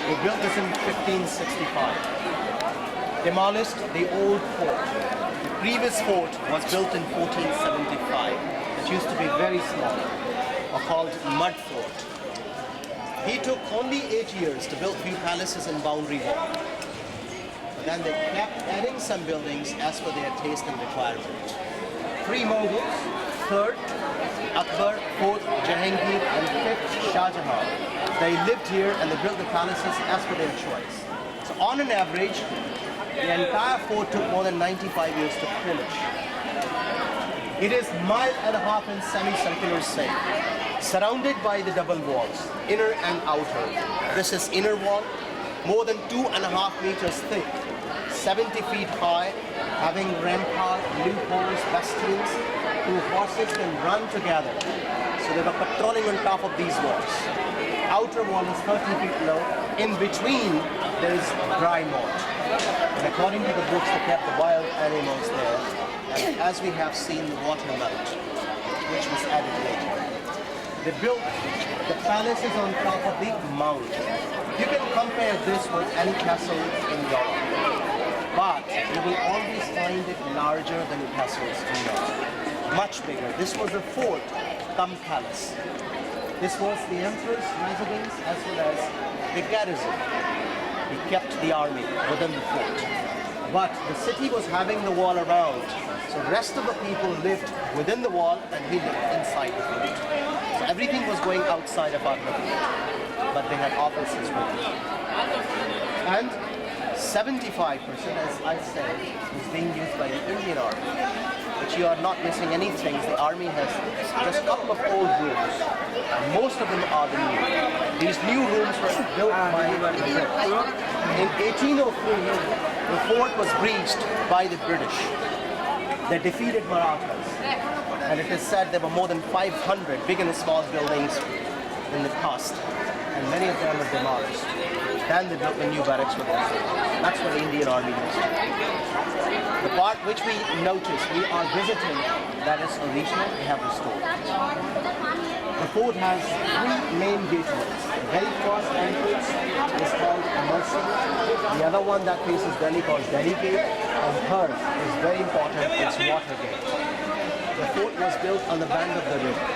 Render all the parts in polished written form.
They built this in 1565. Demolished the old fort. The previous fort was built in 1475. It used to be very small, or called mud fort. He took only 8 years to build few palaces and boundary wall. But then they kept adding some buildings as per their taste and requirement. 3 Mughals, 3rd Akbar, 4th Jahangir, and 5th Shah Jahan. They lived here and they built the palaces as per their choice. So on an average, the entire fort took more than 95 years to finish. It is mile and a half in semicircular shape, surrounded by the double walls, inner and outer. This is inner wall, more than 2.5 meters thick, 70 feet high, having rampart, loopholes, bastions, whose horses can run together. So they were patrolling on top of these walls. Outer wall is 30 feet low. In between, there is dry moat. And according to the books, they kept the wild animals there. And as we have seen, the water melt, which was added later. They built the palaces on top of the mount. You can compare this with any castle in Europe, but you will always find it larger than the castles in Europe. Much bigger. This was a fort cum palace. This was the emperor's residence as well as the garrison. He kept the army within the fort. But the city was having the wall around, so the rest of the people lived within the wall and he lived inside the fort. So everything was going outside of our fort, but they had offices with it. And 75%, as I said, is being used by the Indian Army. But you are not missing anything. The army has just a couple of old rooms. Most of them are the new. These new rooms were built by the British. In 1803, the fort was breached by the British. They defeated Marathas. And it is said there were more than 500 big and small buildings in the past. And many of them were demolished. Then they built the new barracks with them. That's what the Indian Army used. The part which we notice, we are visiting, that is original, we have restored. The fort has 3 main gateways. The very first entrance is called Mercy. The other one that faces Delhi called Delhi Gate. And third is very important, it's Water Gate. The fort was built on the bank of the river.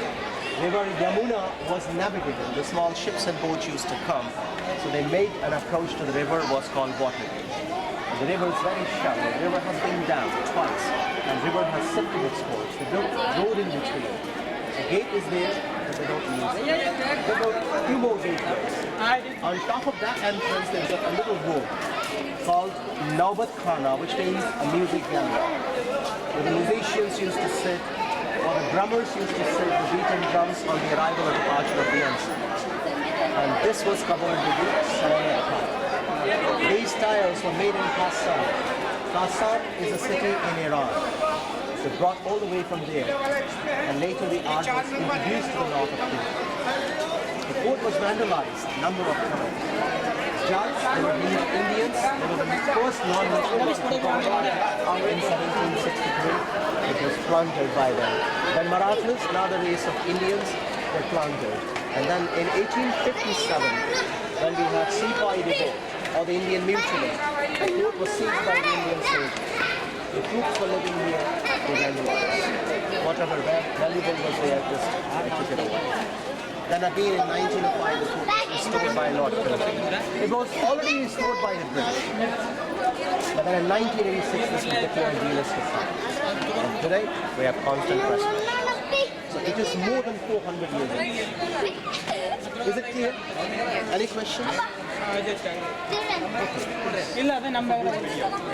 River Yamuna was navigable. The small ships and boats used to come. So they made an approach to the river, was called Water Gate. The river is very shallow. The river has been dammed twice. And the river has sifted its course. They built a road in between. The gate is there, but they don't use it. They built 2 more gateways. On top of that entrance, they built a little room called Naubat Khana, which means a music gallery, where the musicians used to sit, or the drummers used to sit, the beaten drums on the arrival or departure of the ensign. And this was covered with the ceramic tile. These tiles were made in Kassan. Kassan is a city in Iran. So brought all the way from there. And later the art was introduced to the north of India. The fort was vandalized a number of times. Judge, they were Indians. They were the first non-Muslims to come in 1763. It was plundered by them. Then Marathas, another race of Indians, were plundered. And then in 1857, when we had Sepoy revolt, or the Indian mutiny, the fort was seized by the Indian soldiers. The troops were living here, they vandalized. Whatever valuable was there, just they took it away. Then again in 1905, the fort was restored by Lord Philip. It was already restored by the British. But then in 1986, this was declared delisted. And today, we have constant presence. So it is more than 400 years old. Is it clear? Any questions? Okay.